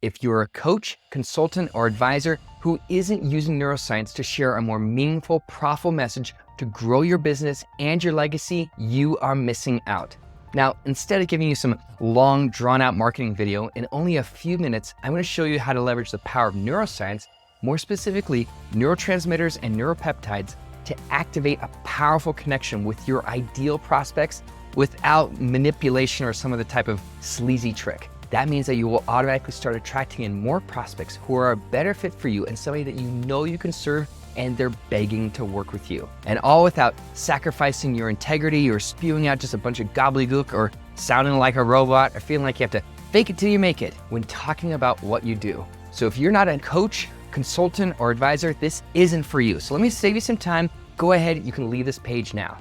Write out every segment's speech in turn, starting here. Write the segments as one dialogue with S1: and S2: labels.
S1: If you're a coach, consultant, or advisor who isn't using neuroscience to share a more meaningful, profitable message to grow your business and your legacy, you are missing out. Now, instead of giving you some long, drawn-out marketing video, in only a few minutes, I'm going to show you how to leverage the power of neuroscience, more specifically, neurotransmitters and neuropeptides, to activate a powerful connection with your ideal prospects without manipulation or some other type of sleazy trick. That means that you will automatically start attracting in more prospects who are a better fit for you and somebody that you know you can serve and they're begging to work with you. And all without sacrificing your integrity or spewing out just a bunch of gobbledygook or sounding like a robot or feeling like you have to fake it till you make it when talking about what you do. So if you're not a coach, consultant, or advisor, this isn't for you. So let me save you some time. Go ahead, you can leave this page now.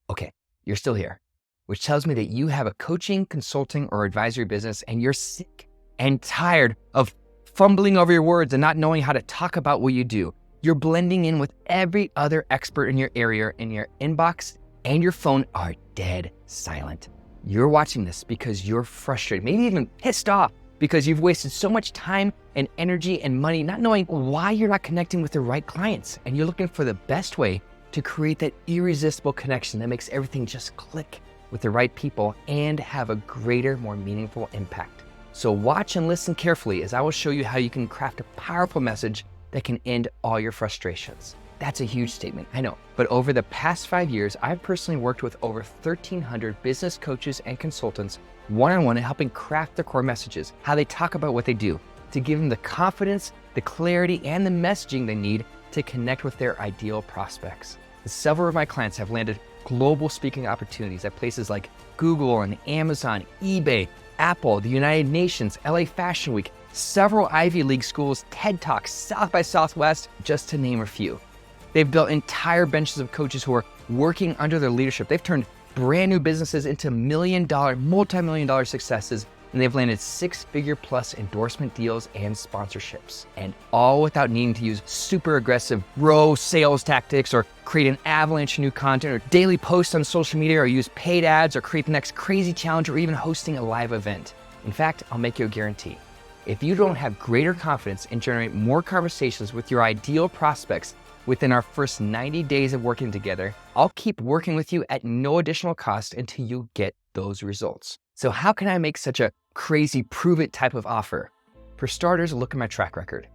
S1: Okay, you're still here, which tells me that you have a coaching, consulting, or advisory business and you're sick and tired of fumbling over your words and not knowing how to talk about what you do. You're blending in with every other expert in your area, and your inbox and your phone are dead silent. You're watching this because you're frustrated, maybe even pissed off because you've wasted so much time and energy and money not knowing why you're not connecting with the right clients. And you're looking for the best way to create that irresistible connection that makes everything just click with the right people and have a greater, more meaningful impact. So watch and listen carefully as I will show you how you can craft a powerful message that can end all your frustrations. That's a huge statement, I know. But over the past 5 years, I've personally worked with over 1,300 business coaches and consultants one-on-one in helping craft their core messages, how they talk about what they do, to give them the confidence, the clarity, and the messaging they need to connect with their ideal prospects. Several of my clients have landed global speaking opportunities at places like Google and Amazon, eBay, Apple, the United Nations, LA Fashion Week, several Ivy League schools, TED Talks, South by Southwest, just to name a few. They've built entire benches of coaches who are working under their leadership. They've turned brand new businesses into multi-million-dollar successes, and they've landed 6-figure plus endorsement deals and sponsorships. And all without needing to use super aggressive row sales tactics or create an avalanche of new content or daily posts on social media or use paid ads or create the next crazy challenge or even hosting a live event. In fact, I'll make you a guarantee. If you don't have greater confidence and generate more conversations with your ideal prospects within our first 90 days of working together, I'll keep working with you at no additional cost until you get those results. So how can I make such a crazy prove it type of offer? For starters, look at my track record.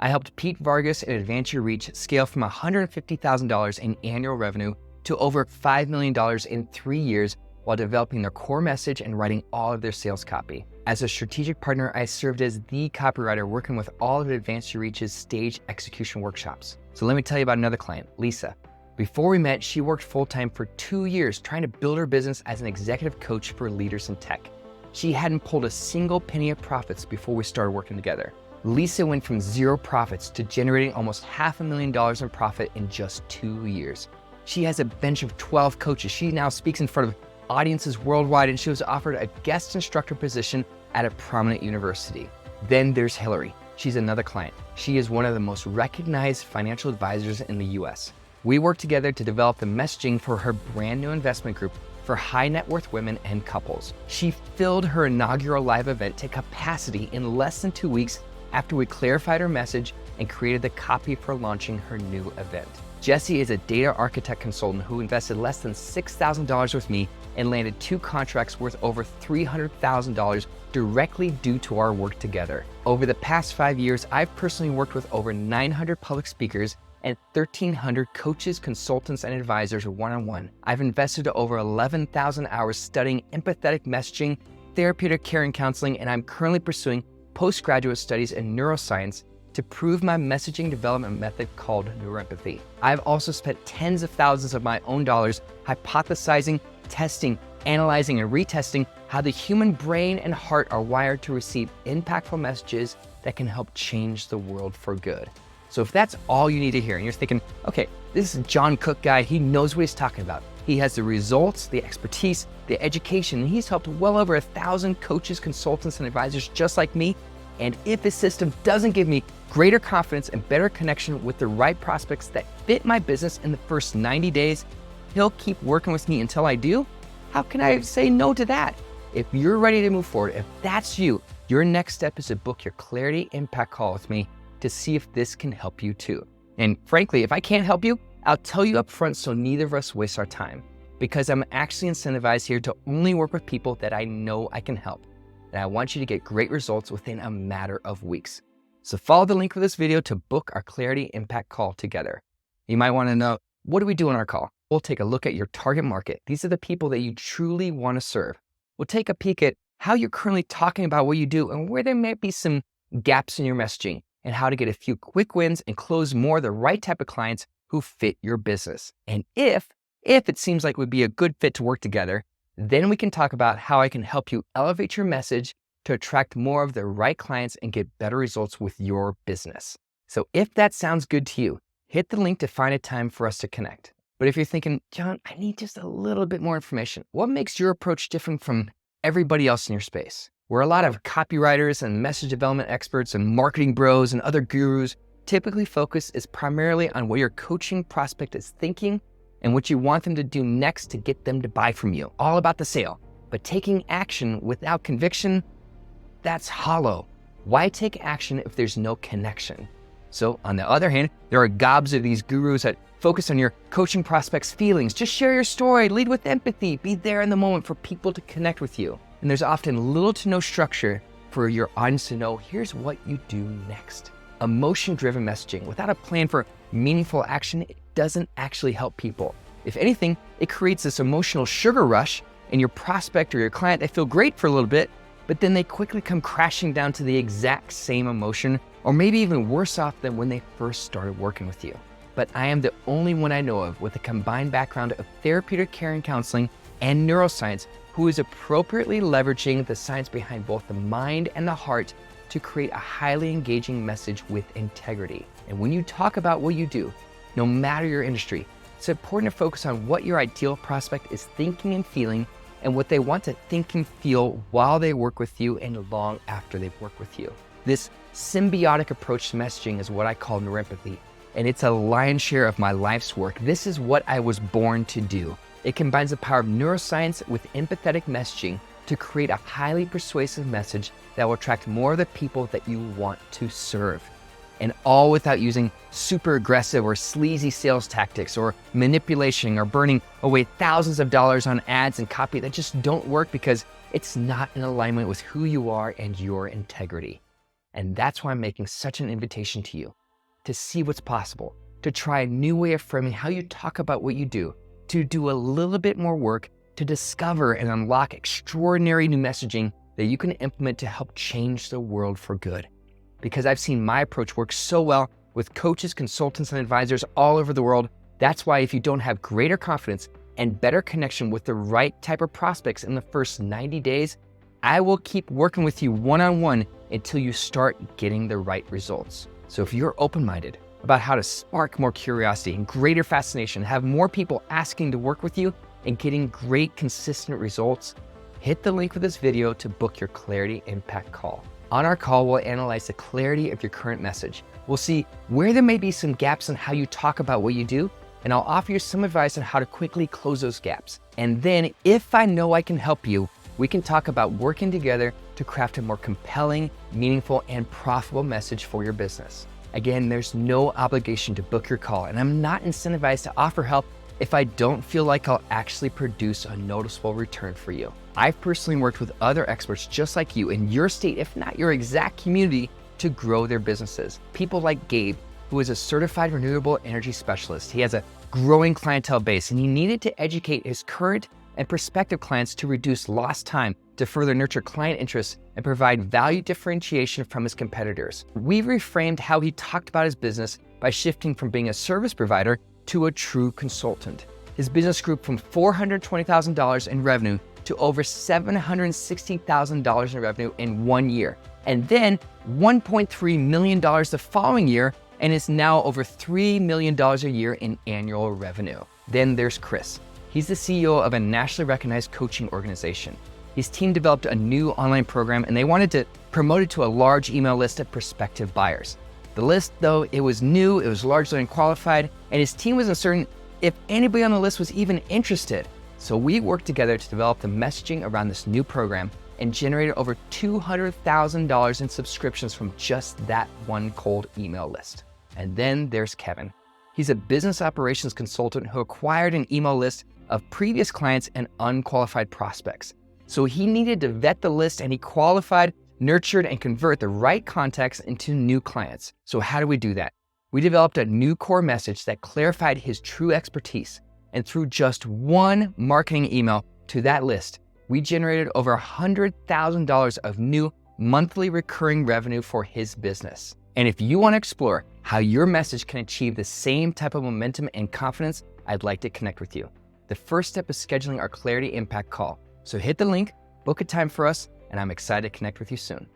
S1: I helped Pete Vargas and Advance Your Reach scale from $150,000 in annual revenue to over $5 million in 3 years while developing their core message and writing all of their sales copy. As a strategic partner, I served as the copywriter working with all of Advance Your Reach's stage execution workshops. So let me tell you about another client, Lisa. Before we met, she worked full-time for 2 years trying to build her business as an executive coach for leaders in tech. She hadn't pulled a single penny of profits before we started working together. Lisa went from 0 profits to generating almost $500,000 in profit in just 2 years. She has a bench of 12 coaches. She now speaks in front of audiences worldwide, and she was offered a guest instructor position at a prominent university. Then there's Hillary. She's another client. She is one of the most recognized financial advisors in the US. We worked together to develop the messaging for her brand new investment group for high net worth women and couples. She filled her inaugural live event to capacity in less than 2 weeks after we clarified her message and created the copy for launching her new event. Jessie is a data architect consultant who invested less than $6,000 with me and landed 2 contracts worth over $300,000 directly due to our work together. Over the past 5 years, I've personally worked with over 900 public speakers and 1,300 coaches, consultants, and advisors one-on-one. I've invested over 11,000 hours studying empathetic messaging, therapeutic care and counseling, and I'm currently pursuing postgraduate studies in neuroscience to prove my messaging development method called Neurempathy. I've also spent tens of thousands of my own dollars hypothesizing, testing, analyzing, and retesting how the human brain and heart are wired to receive impactful messages that can help change the world for good. So if that's all you need to hear, and you're thinking, okay, this is Jon Cook guy, he knows what he's talking about. He has the results, the expertise, the education, and he's helped well over 1,000 coaches, consultants, and advisors just like me. And if his system doesn't give me greater confidence and better connection with the right prospects that fit my business in the first 90 days, he'll keep working with me until I do. How can I say no to that? If you're ready to move forward, if that's you, Your next step is to book your Clarity Impact call with me to see if this can help you too. And frankly, if I can't help you, I'll tell you up front so neither of us waste our time, because I'm actually incentivized here to only work with people that I know I can help. And I want you to get great results within a matter of weeks. So follow the link for this video to book our Clarity Impact call together. You might want to know, what do we do on our call? We'll take a look at your target market. These are the people that you truly want to serve. We'll take a peek at how you're currently talking about what you do and where there might be some gaps in your messaging, and how to get a few quick wins and close more of the right type of clients who fit your business. And if it seems like it would be a good fit to work together, then we can talk about how I can help you elevate your message to attract more of the right clients and get better results with your business. So if that sounds good to you, hit the link to find a time for us to connect. But if you're thinking, Jon, I need just a little bit more information, what makes your approach different from everybody else in your space? Where a lot of copywriters and message development experts and marketing bros and other gurus typically focus is primarily on what your coaching prospect is thinking and what you want them to do next to get them to buy from you. All about the sale. But taking action without conviction, that's hollow. Why take action if there's no connection? So on the other hand, there are gobs of these gurus that focus on your coaching prospects' feelings. Just share your story, lead with empathy, be there in the moment for people to connect with you. And there's often little to no structure for your audience to know, here's what you do next. Emotion-driven messaging without a plan for meaningful action, it doesn't actually help people. If anything, it creates this emotional sugar rush in your prospect or your client. They feel great for a little bit, but then they quickly come crashing down to the exact same emotion, or maybe even worse off than when they first started working with you. But I am the only one I know of with a combined background of therapeutic care and counseling and neuroscience who is appropriately leveraging the science behind both the mind and the heart to create a highly engaging message with integrity. And when you talk about what you do, no matter your industry, it's important to focus on what your ideal prospect is thinking and feeling and what they want to think and feel while they work with you and long after they've worked with you. This symbiotic approach to messaging is what I call neurempathy, and it's a lion's share of my life's work. This is what I was born to do. It combines the power of neuroscience with empathetic messaging to create a highly persuasive message that will attract more of the people that you want to serve. And all without using super aggressive or sleazy sales tactics or manipulation or burning away thousands of dollars on ads and copy that just don't work because it's not in alignment with who you are and your integrity. And that's why I'm making such an invitation to you to see what's possible, to try a new way of framing how you talk about what you do a little bit more work to discover and unlock extraordinary new messaging that you can implement to help change the world for good. Because I've seen my approach work so well with coaches, consultants, and advisors all over the world. That's why if you don't have greater confidence and better connection with the right type of prospects in the first 90 days, I will keep working with you one-on-one until you start getting the right results. So if you're open-minded about how to spark more curiosity and greater fascination, have more people asking to work with you and getting great, consistent results, hit the link for this video to book your Clarity Impact call. On our call, we'll analyze the clarity of your current message. We'll see where there may be some gaps in how you talk about what you do, and I'll offer you some advice on how to quickly close those gaps. And then, if I know I can help you, we can talk about working together to craft a more compelling, meaningful, and profitable message for your business. Again, there's no obligation to book your call, and I'm not incentivized to offer help if I don't feel like I'll actually produce a noticeable return for you. I've personally worked with other experts just like you in your state, if not your exact community, to grow their businesses. People like Gabe, who is a certified renewable energy specialist. He has a growing clientele base, and he needed to educate his current and prospective clients to reduce lost time, to further nurture client interest, and provide value differentiation from his competitors. We reframed how he talked about his business by shifting from being a service provider to a true consultant. His business grew from $420,000 in revenue to over $760,000 in revenue in 1 year, and then $1.3 million the following year, and is now over $3 million a year in annual revenue. Then there's Chris. He's the CEO of a nationally recognized coaching organization. His team developed a new online program, and they wanted to promote it to a large email list of prospective buyers. The list, though, it was new, it was largely unqualified, and his team was uncertain if anybody on the list was even interested. So we worked together to develop the messaging around this new program and generated over $200,000 in subscriptions from just that one cold email list. And then there's Kevin. He's a business operations consultant who acquired an email list of previous clients and unqualified prospects. So he needed to vet the list, and he qualified, nurtured, and convert the right contacts into new clients. So how do we do that? We developed a new core message that clarified his true expertise. And through just one marketing email to that list, we generated over $100,000 of new monthly recurring revenue for his business. And if you want to explore how your message can achieve the same type of momentum and confidence, I'd like to connect with you. The first step is scheduling our Clarity Impact call. So hit the link, book a time for us, and I'm excited to connect with you soon.